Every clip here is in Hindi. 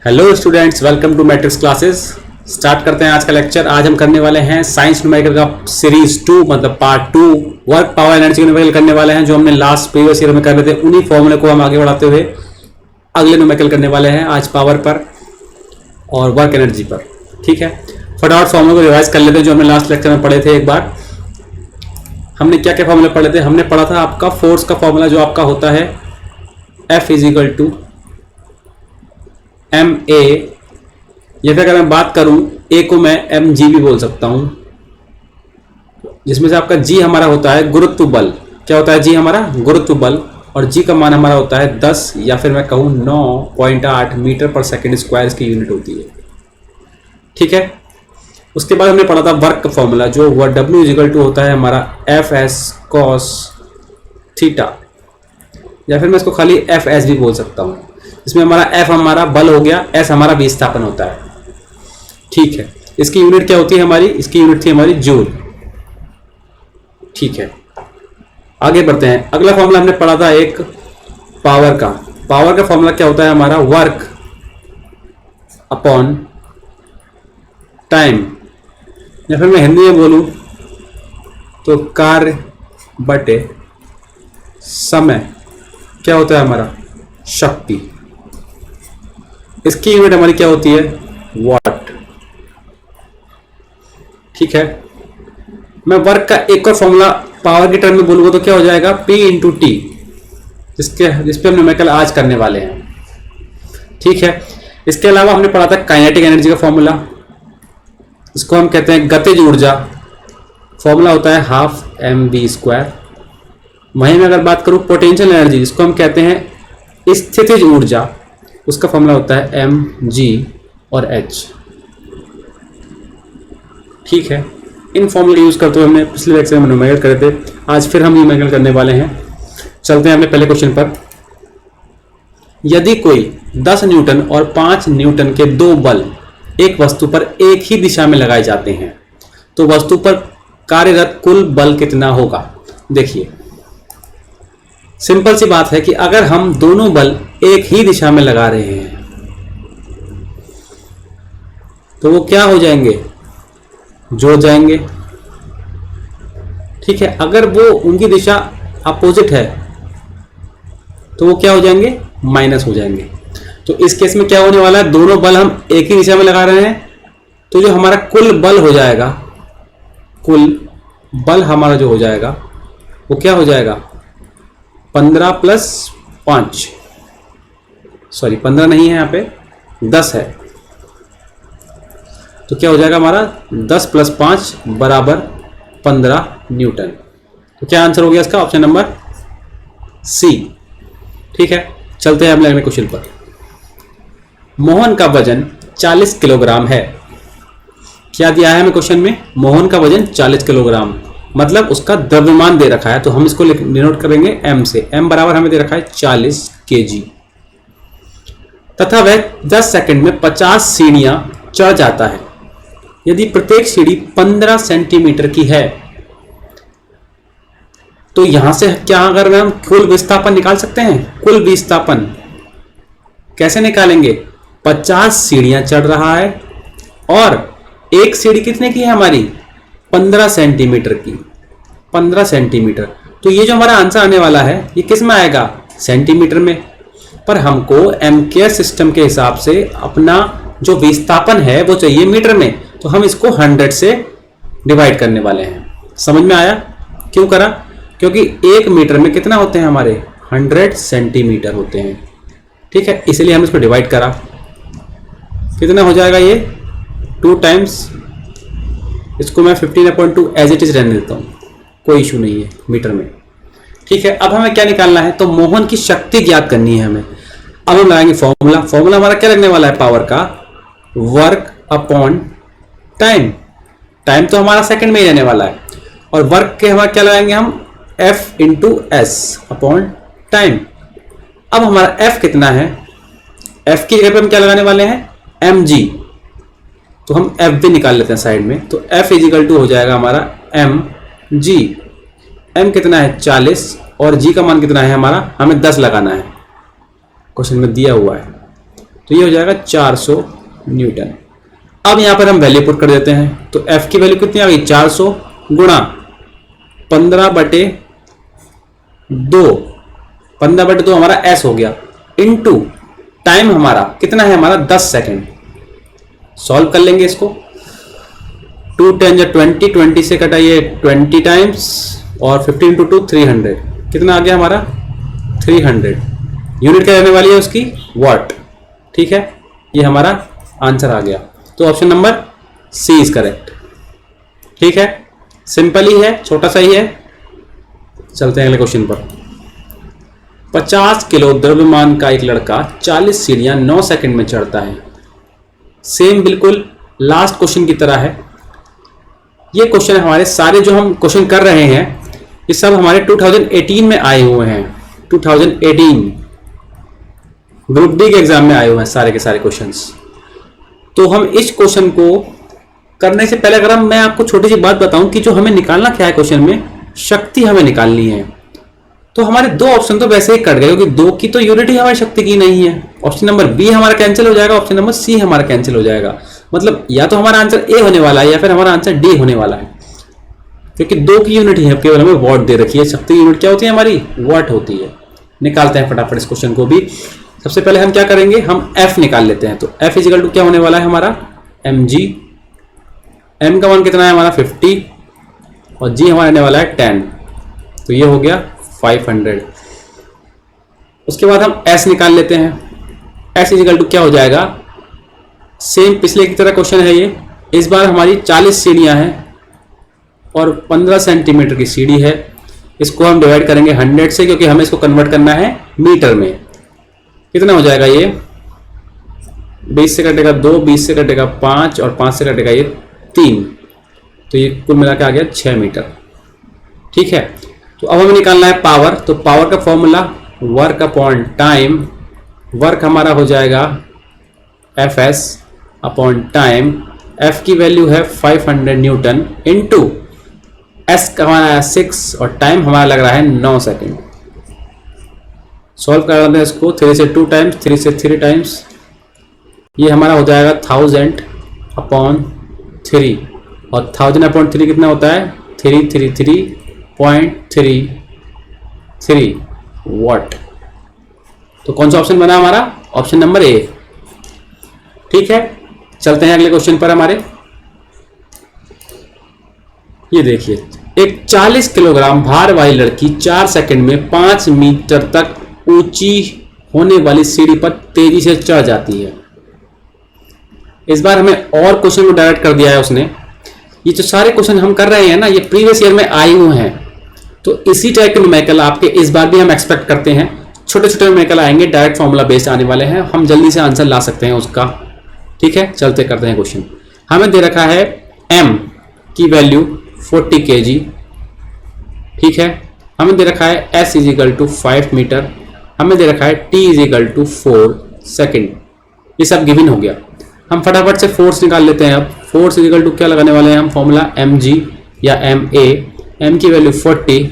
Hello students, welcome to Matrix Classes. Start करते हैं आज का लेक्चर। आज हम करने वाले हैं साइंस न्यूमेरिकल का सीरीज 2 मतलब part 2 work power energy numerical करने वाले हैं। जो हमने लास्ट प्रीवियस ईयर में कर रहे थे उन्हीं फॉर्मूले को हम आगे बढ़ाते हुए अगले न्यूमेरिकल करने वाले हैं आज पावर पर और वर्क एनर्जी पर। ठीक है, फटाफट फॉर्मूले को रिवाइज कर लेते हैं जो हमने लास्ट लेक्चर में पढ़े थे। एक बार हमने क्या क्या फॉर्मूले पढ़े थे। हमने पढ़ा था आपका फोर्स का फॉर्मूला जो आपका होता है F is equal to M A, या फिर अगर मैं बात करूं ए को मैं एम जी भी बोल सकता हूं, जिसमें से आपका जी हमारा होता है गुरुत्व बल। क्या होता है जी हमारा? गुरुत्व बल। और जी का मान हमारा होता है 10 या फिर मैं कहूं 9.8 मीटर पर सेकेंड स्क्वायर की यूनिट होती है। ठीक है, उसके बाद हमने पढ़ा था वर्क का फॉर्मूला जो W इजिकल टू होता है हमारा एफ एस कॉस थीटा, या फिर मैं इसको खाली एफ एस भी बोल सकता हूं। इसमें हमारा एफ हमारा बल हो गया, एस हमारा विस्थापन होता है। ठीक है, इसकी यूनिट क्या होती है हमारी? इसकी यूनिट थी हमारी जूल। ठीक है, आगे बढ़ते हैं। अगला फॉर्मूला हमने पढ़ा था एक पावर का। पावर का फॉर्मूला क्या होता है हमारा? वर्क अपॉन टाइम, या फिर मैं हिंदी में बोलूं तो कार्य बटे समय। क्या होता है हमारा? शक्ति। इसकी यूनिट हमारी क्या होती है? वाट। ठीक है, मैं वर्क का एक और फॉर्मूला पावर के टर्म में बोलूंगा तो क्या हो जाएगा? P इंटू टी, जिसपे हम न्यूमेरिकल आज करने वाले हैं। ठीक है, इसके अलावा हमने पढ़ा था काइनेटिक एनर्जी का फॉर्मूला। इसको हम कहते हैं गतिज ऊर्जा। फॉर्मूला होता है हाफ mv²। वहीं में अगर बात करूं पोटेंशियल एनर्जी, जिसको हम कहते हैं स्थितिज ऊर्जा, उसका फॉर्मूला होता है mg और h। ठीक है, इन फॉर्मूले यूज करते हुए हमने पिछले लेक्चर में न्यूमेरिकल करे थे। आज फिर हम न्यूमेरिकल करने वाले हैं। चलते हैं अपने पहले क्वेश्चन पर। यदि कोई 10 न्यूटन और 5 न्यूटन के दो बल एक वस्तु पर एक ही दिशा में लगाए जाते हैं तो वस्तु पर कार्यरत कुल बल कितना होगा? देखिए, सिंपल सी बात है कि अगर हम दोनों बल एक ही दिशा में लगा रहे हैं तो वो क्या हो जाएंगे? जुड़ जाएंगे। ठीक है, अगर वो उनकी दिशा अपोजिट है तो वो क्या हो जाएंगे? माइनस हो जाएंगे। तो इस केस में क्या होने वाला है? दोनों बल हम एक ही दिशा में लगा रहे हैं तो जो हमारा कुल बल हो जाएगा, कुल बल हमारा जो हो जाएगा वो क्या हो जाएगा? 15 प्लस 5, सॉरी 15 नहीं है, यहाँ पे 10 है। तो क्या हो जाएगा हमारा? 10 प्लस 5 बराबर 15 न्यूटन। तो क्या आंसर हो गया इसका? Option number C. ठीक है, चलते हैं अगले क्वेश्चन पर। मोहन का वजन 40 किलोग्राम है। क्या दिया है हमें क्वेश्चन में? मोहन का वजन 40 किलोग्राम, मतलब उसका द्रव्यमान दे रखा है। तो हम इसको डिनोट करेंगे m से। m बराबर हमें दे रखा है 40 kg, तथा वह 10 सेकंड में 50 सीढ़ियां चढ़ जाता है। यदि प्रत्येक सीढ़ी 15 सेंटीमीटर की है तो यहां से क्या अगर हम कुल विस्थापन निकाल सकते हैं? कुल विस्थापन कैसे निकालेंगे? 50 सीढ़ियां चढ़ रहा है और एक सीढ़ी कितने की है हमारी? 15 सेंटीमीटर की। 15 सेंटीमीटर। तो ये जो हमारा आंसर आने वाला है ये किस में आएगा? सेंटीमीटर में। पर हमको एम्पियर सिस्टम के हिसाब से अपना जो विस्थापन है वो चाहिए मीटर में, तो हम इसको 100 से डिवाइड करने वाले हैं। समझ में आया? क्यों करा? क्योंकि एक मीटर में कितना होते हैं हमारे? 100 सेंटीमीटर होते हैं। ठीक है, इसलिए हम इसको डिवाइड करा। कितना हो जाएगा ये? 2 टाइम्स, इसको मैं 15/2 एज इट इज रहने देता हूँ, कोई इशू नहीं है मीटर में। ठीक है, अब हमें क्या निकालना है? तो मोहन की शक्ति ज्ञात करनी है हमें। अब हम लगाएंगे फॉर्मूला। फॉर्मूला हमारा क्या लगने वाला है पावर का? Work upon time. टाइम तो हमारा सेकंड में ही रहने वाला है, और वर्क के हमारा क्या लगाएंगे हम? F into S upon time. अब हमारा F कितना है? F की जगह पे हम क्या लगाने वाले हैं? mg। तो हम F भी निकाल लेते हैं साइड में। तो F इजिकल टू हो जाएगा हमारा mg। m कितना है? 40, और g का मान कितना है हमारा? हमें 10 लगाना है, क्वेश्चन में दिया हुआ है। तो ये हो जाएगा 400 न्यूटन। अब यहाँ पर हम वैल्यू पुट कर देते हैं, तो F की वैल्यू कितनी आ गई, 400 गुणा 15/2, 15/2 हमारा S हो गया, इनटू टाइम हमारा कितना है, हमारा 10 सेकेंड। सॉल्व कर लेंगे इसको, 2 10 या 20, 20 से कटाइए 20 टाइम्स, और 15 × 2 300, कितना आ गया हमारा 300। यूनिट क्या रहने वाली है उसकी, वाट। ठीक है, ये हमारा आंसर आ गया। तो option number C is correct. ठीक है, सिंपल ही है, छोटा सा ही है। चलते हैं अगले क्वेश्चन पर। 50 किलो द्रव्यमान का एक लड़का 40 सीढ़ियां 9 सेकंड में चढ़ता है। सेम बिल्कुल लास्ट क्वेश्चन की तरह है। ये क्वेश्चन हमारे सारे जो हम क्वेश्चन कर रहे हैं ये सब हमारे 2018 में आए हुए हैं। 2018 ग्रुप डी के एग्जाम में आए हुए हैं सारे के सारे क्वेश्चंस। तो हम इस क्वेश्चन को करने से पहले अगर मैं आपको छोटी सी बात बताऊं कि जो हमें निकालना क्या है क्वेश्चन में, शक्ति हमें निकालनी है। तो हमारे दो ऑप्शन तो वैसे ही कट गए क्योंकि दो की तो यूनिट ही हमारी शक्ति की नहीं है। ऑप्शन नंबर बी हमारा कैंसिल हो जाएगा, ऑप्शन नंबर सी हमारा कैंसिल हो जाएगा। मतलब या तो हमारा आंसर ए होने वाला है या फिर हमारा आंसर डी होने वाला है, क्योंकि दो की यूनिट ही है, केवल हमें वॉट दे रखी है। शक्ति यूनिट क्या होती है हमारी, वॉट होती है। निकालते हैं फटाफट इस क्वेश्चन को भी। सबसे पहले हम क्या करेंगे, हम एफ निकाल लेते हैं। तो एफ इजिकल टू क्या होने वाला है हमारा, एम जी। एम का मान कितना है हमारा 50 और जी हमारा रहने वाला है 10, तो ये हो गया 500। उसके बाद हम एस निकाल लेते हैं। एस इजिकल टू क्या हो जाएगा, सेम पिछले की तरह क्वेश्चन है ये। इस बार हमारी 40 सीढ़ियां हैं और 15 सेंटीमीटर की सीढ़ी है। इसको हम डिवाइड करेंगे 100 से, क्योंकि हमें इसको कन्वर्ट करना है मीटर में। कितना हो जाएगा ये, 20 से कटेगा 2, 20 से कटेगा 5 और 5 से कटेगा ये 3, तो ये कुल मिला के आ गया 6 मीटर। ठीक है, तो अब हमें निकालना है पावर। तो पावर का formula work upon time. Work हमारा हो जाएगा F S upon time. F की वैल्यू है 500 न्यूटन इंटू एस का हमारा है 6 और टाइम हमारा लग रहा है 9 सेकेंड। सॉल्व कर देते हैं इसको, 3 से 2 टाइम्स, 3 से 3 टाइम्स, ये हमारा हो जाएगा 1000 अपॉन 3 और 1000 अपॉन 3 कितना होता है 333.33 वाट। तो कौन सा ऑप्शन बना हमारा, ऑप्शन नंबर ए। ठीक है, चलते हैं अगले क्वेश्चन पर हमारे। ये देखिए, एक 40 किलोग्राम भार वाली लड़की 4 सेकंड में 5 मीटर तक ऊंची होने वाली सीढ़ी पर तेजी से चढ़ जाती है। इस बार हमें और क्वेश्चन को डायरेक्ट कर दिया है उसने। ये जो सारे क्वेश्चन हम कर रहे हैं ना, ये प्रीवियस ईयर में आए हुए हैं। तो इसी टाइप के न्यूमेरिकल आपके इस बार भी हम एक्सपेक्ट करते हैं। छोटे छोटे न्यूमेरिकल आएंगे, डायरेक्ट फॉर्मूला बेस्ड आने वाले हैं, हम जल्दी से आंसर ला सकते हैं उसका। ठीक है, चलते करते हैं क्वेश्चन। हमें दे रखा है m की वैल्यू 40 kg। ठीक है, हमें दे रखा है s इजिकल टू 5 मीटर, हमें दे रखा है t इजिकल टू 4 सेकेंड। ये सब गिवन हो गया। हम फटाफट से फोर्स निकाल लेते हैं। अब फोर्स इजिकल टू क्या लगाने वाले हैं हम, फॉर्मूला mg या ma। m की वैल्यू 40,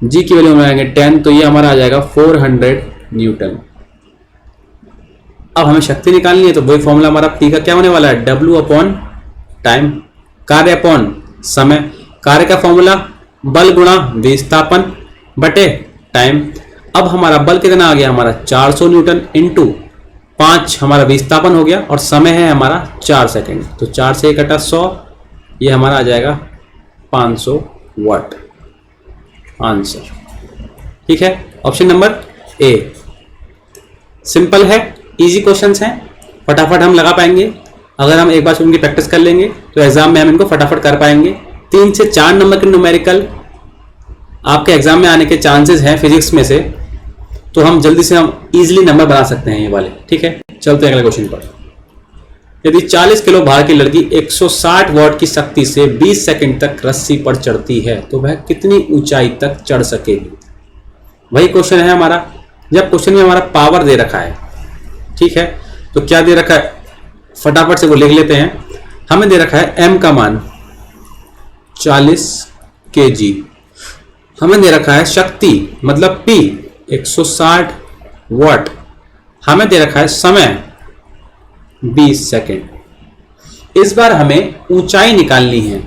g की वैल्यू लगाएंगे 10, तो ये हमारा आ जाएगा 400 न्यूटन। अब हमें शक्ति निकालनी है, तो वही फॉर्मूला हमारा P का क्या होने वाला है, W अपॉन टाइम। कार्य अपॉन समय। कार्य का फॉर्मूला बल गुणा विस्थापन बटे टाइम। अब हमारा बल कितना आ गया हमारा 400 न्यूटन इंटू 5 हमारा विस्थापन हो गया और समय है हमारा 4 सेकेंड। तो 4 से कटा 100, ये हमारा आ जाएगा 500 वाट आंसर। ठीक है, ऑप्शन नंबर ए। सिंपल है, इजी क्वेश्चंस हैं, फटाफट हम लगा पाएंगे। अगर हम एक बार उनकी प्रैक्टिस कर लेंगे तो एग्जाम में हम इनको फटाफट कर पाएंगे। 3 से 4 नंबर के न्यूमेरिकल आपके एग्जाम में आने के चांसेस हैं फिजिक्स में से, तो हम जल्दी से हम इजीली नंबर बना सकते हैं ये वाले। ठीक है, चलते हैं अगले क्वेश्चन पर। यदि 40 किलो भार की लड़की 160 वॉट की शक्ति से 20 सेकंड तक रस्सी पर चढ़ती है तो वह कितनी ऊंचाई तक चढ़ सकेगी। वही क्वेश्चन है हमारा। जब क्वेश्चन में हमारा पावर दे रखा है, ठीक है, तो क्या दे रखा है फटाफट से वो लिख लेते हैं। हमें दे रखा है m का मान 40 kg, हमें दे रखा है शक्ति मतलब P 160 वाट, हमें दे रखा है समय 20 सेकेंड। इस बार हमें ऊंचाई निकालनी है।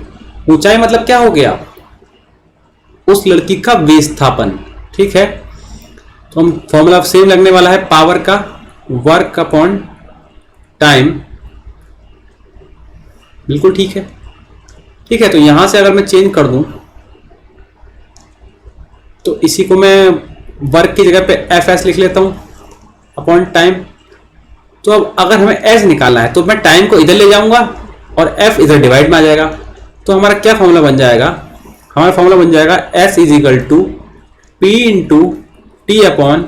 ऊंचाई मतलब क्या हो गया, उस लड़की का विस्थापन। ठीक है, तो हम फॉर्मूला सेम लगने वाला है, पावर का वर्क अपॉन टाइम। बिल्कुल ठीक है। ठीक है, तो यहां से अगर मैं चेंज कर दूं तो इसी को मैं वर्क की जगह पे एफ एस लिख लेता हूं अपॉन टाइम। तो अब अगर हमें एस निकालना है तो मैं टाइम को इधर ले जाऊंगा और एफ इधर डिवाइड में आ जाएगा। तो हमारा क्या फॉर्मूला बन जाएगा, हमारा फॉर्मूला बन जाएगा S is equal to P into T upon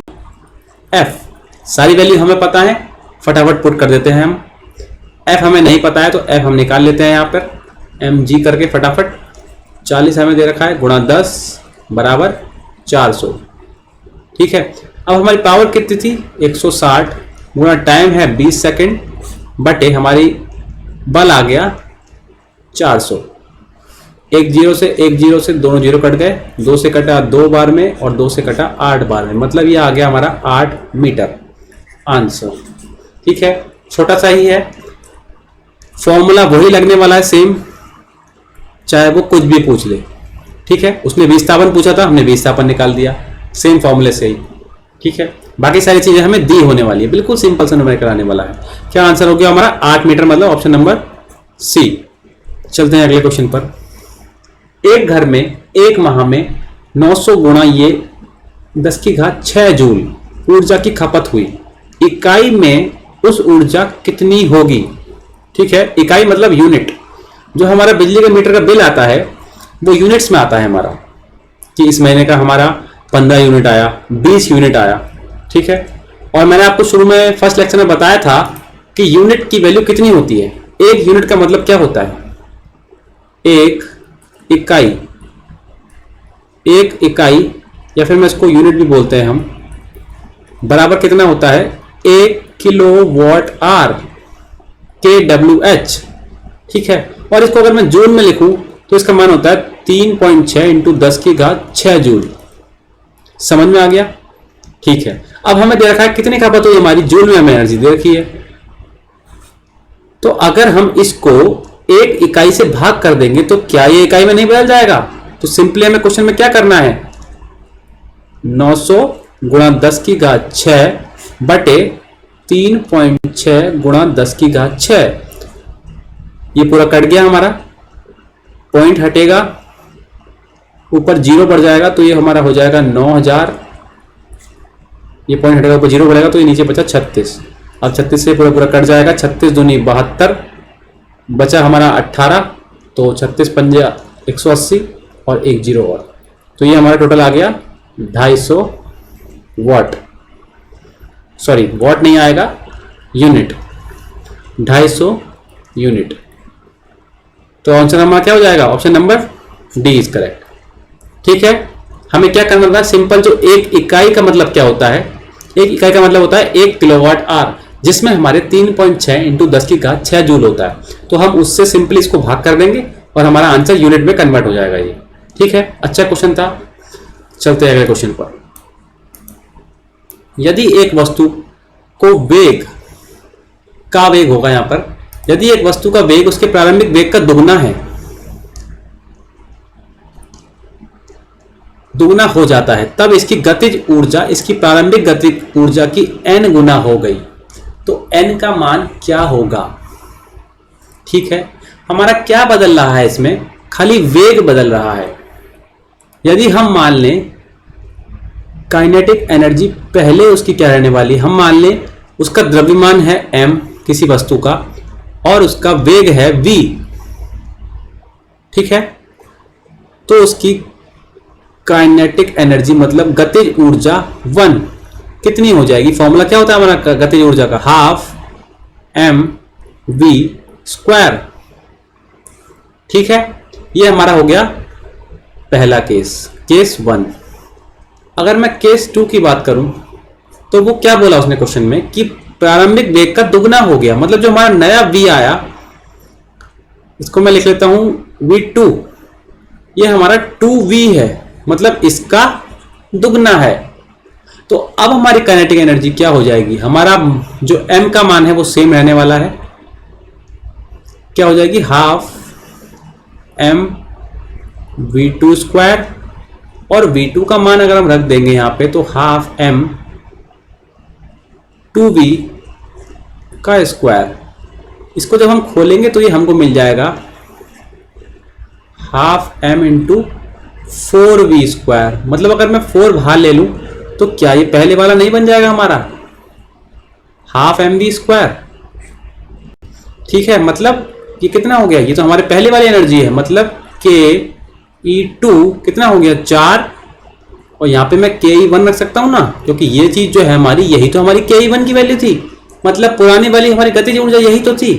F. सारी वैल्यू हमें पता है, फटाफट पुट कर देते हैं हम। एफ हमें नहीं पता है तो एफ हम निकाल लेते हैं यहाँ पर एम जी करके फटाफट। 40 हमें दे रखा है, गुणा 10 बराबर 400। ठीक है, अब हमारी पावर कितनी थी 160, गुणा टाइम है 20 सेकेंड, बटे हमारी बल आ गया 400। एक जीरो से दोनों जीरो कट गए, 2 से कटा 2 बार में और 2 से कटा 8 बार में, मतलब ये आ गया हमारा 8 मीटर आंसर। ठीक है, छोटा सा ही है, फॉर्मूला वही लगने वाला है सेम, चाहे वो कुछ भी पूछ ले। ठीक है, उसने विस्थापन पूछा था, हमने विस्थापन निकाल दिया सेम फॉर्मूले से ही। ठीक है, बाकी सारी चीजें हमें दी होने वाली है, बिल्कुल सिंपल सा नंबर कराने वाला है। क्या आंसर हो गया हमारा 8 मीटर, मतलब ऑप्शन नंबर सी। चलते हैं अगले क्वेश्चन पर। एक घर में एक माह में 900 गुणा ये 10 की घात 6 जूल ऊर्जा की खपत हुई, इकाई में उस ऊर्जा कितनी होगी। ठीक है, इकाई मतलब यूनिट। जो हमारा बिजली के मीटर का बिल आता है वो यूनिट्स में आता है हमारा, कि इस महीने का हमारा 15 यूनिट आया, 20 यूनिट आया। ठीक है, और मैंने आपको शुरू में फर्स्ट लेक्चर में बताया था कि यूनिट की वैल्यू कितनी होती है। एक यूनिट का मतलब क्या होता है, एक इकाई। एक इकाई या फिर मैं इसको यूनिट भी बोलते हैं हम, बराबर कितना होता है 1 किलो वॉट आर, KWH। ठीक है, और इसको अगर मैं जूल में लिखूं तो इसका मान होता है 3.6 इंटू 10 की घात 6 जूल। समझ में आ गया। ठीक है, अब हमें दे रखा है कितनी खपत हुई हमारी, जूल में हमें एनर्जी दे रखी है। तो अगर हम इसको एक इकाई से भाग कर देंगे तो क्या ये इकाई में नहीं बदल जाएगा। तो सिंपली हमें क्वेश्चन में क्या करना है, 900 गुणा 10 की घात 6 बटे 3.6 गुणा 10 की घात 6। ये पूरा कट गया हमारा, पॉइंट हटेगा, ऊपर जीरो बढ़ जाएगा तो ये हमारा हो जाएगा 9000। ये पॉइंट हटेगा, ऊपर जीरो बढ़ेगा तो ये नीचे बचा 36। अब 36 से पूरा पूरा कट जाएगा, 36 दूनी 72, बचा हमारा 18, तो 36 पंजे 180 और एक जीरो और, तो ये हमारा टोटल आ गया 250 वाट। सॉरी, वाट नहीं आएगा, यूनिट, 250 यूनिट। तो आंसर हमारा क्या हो जाएगा, option number D is correct. ठीक है, हमें क्या करना था, सिंपल, जो एक इकाई का मतलब क्या होता है, एक इकाई का मतलब होता है 1 किलोवाट आर, जिसमें हमारे 3.6 इंटू 10 की घात 6 जूल होता है। तो हम उससे सिंपली इसको भाग कर देंगे और हमारा आंसर यूनिट में कन्वर्ट हो जाएगा ये। ठीक है, अच्छा क्वेश्चन था। चलते हैं अगले क्वेश्चन पर। यदि एक वस्तु को वेग का वेग होगा, यहां पर यदि एक वस्तु का वेग उसके प्रारंभिक वेग का दुगना है, दुगना हो जाता है, तब इसकी गतिज ऊर्जा इसकी प्रारंभिक गतिज ऊर्जा की n गुना हो गई, तो n का मान क्या होगा। ठीक है, हमारा क्या बदल रहा है इसमें, खाली वेग बदल रहा है। यदि हम मान लें काइनेटिक एनर्जी पहले उसकी क्या रहने वाली, हम मान लें उसका द्रव्यमान है m किसी वस्तु का और उसका वेग है v। ठीक है, तो उसकी काइनेटिक एनर्जी मतलब गतिज ऊर्जा 1 कितनी हो जाएगी। फॉर्मूला क्या होता है हमारा गतिज ऊर्जा का, हाफ mv²। ठीक है, ये हमारा हो गया पहला केस, केस 1। अगर मैं केस 2 की बात करूं तो वो क्या बोला उसने क्वेश्चन में कि प्रारंभिक वेग का दुगना हो गया, मतलब जो हमारा नया v आया, इसको मैं लिख लेता हूं v2, ये हमारा 2v है, मतलब इसका दुगना है। तो अब हमारी काइनेटिक एनर्जी क्या हो जाएगी, हमारा जो m का मान है वो सेम रहने वाला है, क्या हो जाएगी, हाफ m v2 स्क्वायर, और v2 का मान अगर हम रख देंगे यहां पे तो हाफ m 2v का स्क्वायर। इसको जब हम खोलेंगे तो ये हमको मिल जाएगा half m into 4v square. मतलब अगर मैं 4 बाहर ले लूं तो क्या ये पहले वाला नहीं बन जाएगा हमारा हाफ mv स्क्वायर। ठीक है, मतलब ये कितना हो गया, ये तो हमारे पहले वाली एनर्जी है, मतलब k E2 कितना हो गया 4, और यहाँ पे मैं ke1 रख सकता हूँ ना, क्योंकि ये चीज जो है हमारी, यही तो हमारी ke1 की वैल्यू थी, मतलब पुरानी वाली हमारी गतिज ऊर्जा यही तो थी।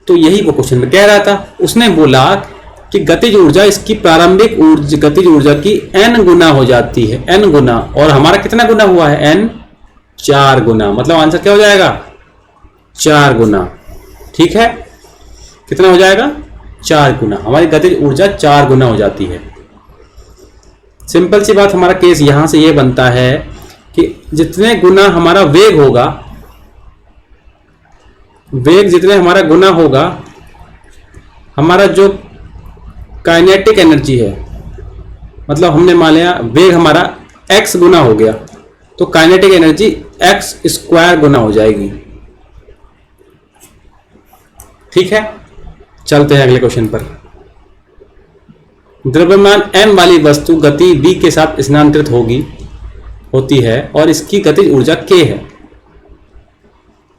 तो यही वो क्वेश्चन में कह रहा था, उसने बोला कि गतिज ऊर्जा इसकी प्रारंभिक गतिज ऊर्जा की n गुना हो जाती है, n गुना, और हमारा कितना गुना हुआ है, n 4 गुना, मतलब आंसर क्या हो जाएगा 4 गुना। ठीक है, कितना हो जाएगा 4 गुना, हमारी गतिज ऊर्जा 4 गुना हो जाती है। सिंपल सी बात, हमारा केस यहां से ये बनता है कि जितने गुना हमारा वेग होगा, वेग जितने हमारा गुना होगा, हमारा जो काइनेटिक एनर्जी है, मतलब हमने मान लिया वेग हमारा x गुना हो गया, तो काइनेटिक एनर्जी x स्क्वायर गुना हो जाएगी। ठीक है, चलते हैं अगले क्वेश्चन पर। द्रव्यमान m वाली वस्तु गति v के साथ स्थानांतरित होती है और इसकी गतिज ऊर्जा k है।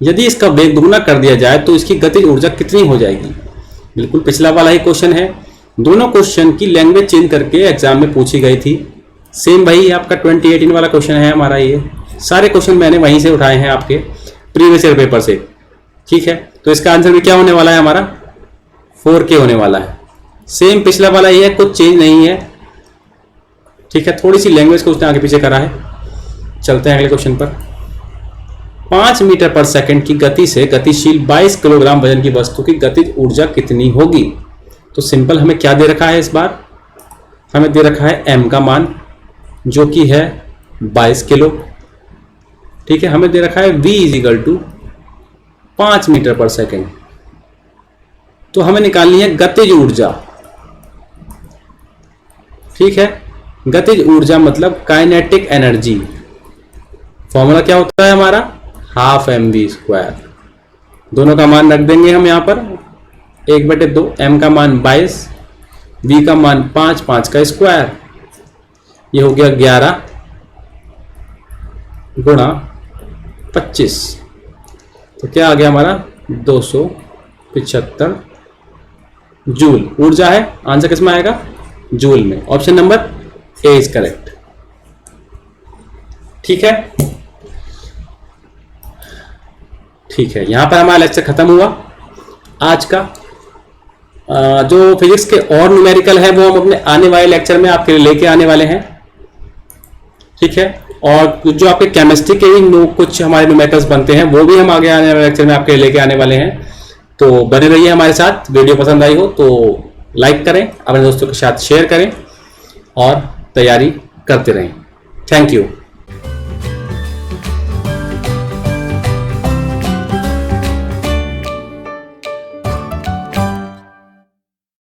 यदि इसका वेग दुगुना कर दिया जाए तो इसकी गतिज ऊर्जा कितनी हो जाएगी। बिल्कुल पिछला वाला ही क्वेश्चन है, दोनों क्वेश्चन की लैंग्वेज चेंज करके एग्जाम में पूछी गई थी। सेम वही आपका 2018 वाला क्वेश्चन है हमारा, ये सारे क्वेश्चन मैंने वहीं से उठाए हैं आपके प्रीवियस ईयर पेपर से। ठीक है, तो इसका आंसर भी क्या होने वाला है हमारा 4k होने वाला है। सेम पिछला वाला ही है, कुछ चेंज नहीं है। ठीक है, थोड़ी सी लैंग्वेज को उसने आगे पीछे करा है। चलते हैं अगले क्वेश्चन पर। 5 मीटर पर सेकंड की गति से गतिशील 22 किलोग्राम वजन की वस्तु की गतिज ऊर्जा कितनी होगी। तो सिंपल हमें क्या दे रखा है, इस बार हमें दे रखा है m का मान जो कि है 22 किलो। ठीक है, हमें दे रखा है v = 5 मीटर पर सेकंड। तो हमें निकालनी है गतिज ऊर्जा। ठीक है, गतिज ऊर्जा मतलब काइनेटिक एनर्जी। फॉर्मूला क्या होता है हमारा, हाफ mv स्क्वायर। दोनों का मान रख देंगे हम यहाँ पर 1/2, m का मान 22, v का मान 5, 5 का स्क्वायर, ये हो गया 11 गुणा 25। तो क्या आ गया हमारा 275 जूल ऊर्जा है। आंसर किसमें आएगा, जूल में। Option number A is correct. ठीक है, ठीक है, यहां पर हमारा लेक्चर खत्म हुआ आज का। जो फिजिक्स के और न्यूमेरिकल है वो हम अपने आने वाले लेक्चर में आपके लिए लेके आने वाले हैं। ठीक है, और जो आपके केमिस्ट्री के भी कुछ हमारे न्यूमेरिकल्स बनते हैं वो भी हम आगे आने वाले लेक्चर में आपके लिए लेके आने वाले हैं। तो बने रहिए हमारे साथ। वीडियो पसंद आई हो तो लाइक करें, अपने दोस्तों के साथ शेयर करें और तैयारी करते रहें। Thank you.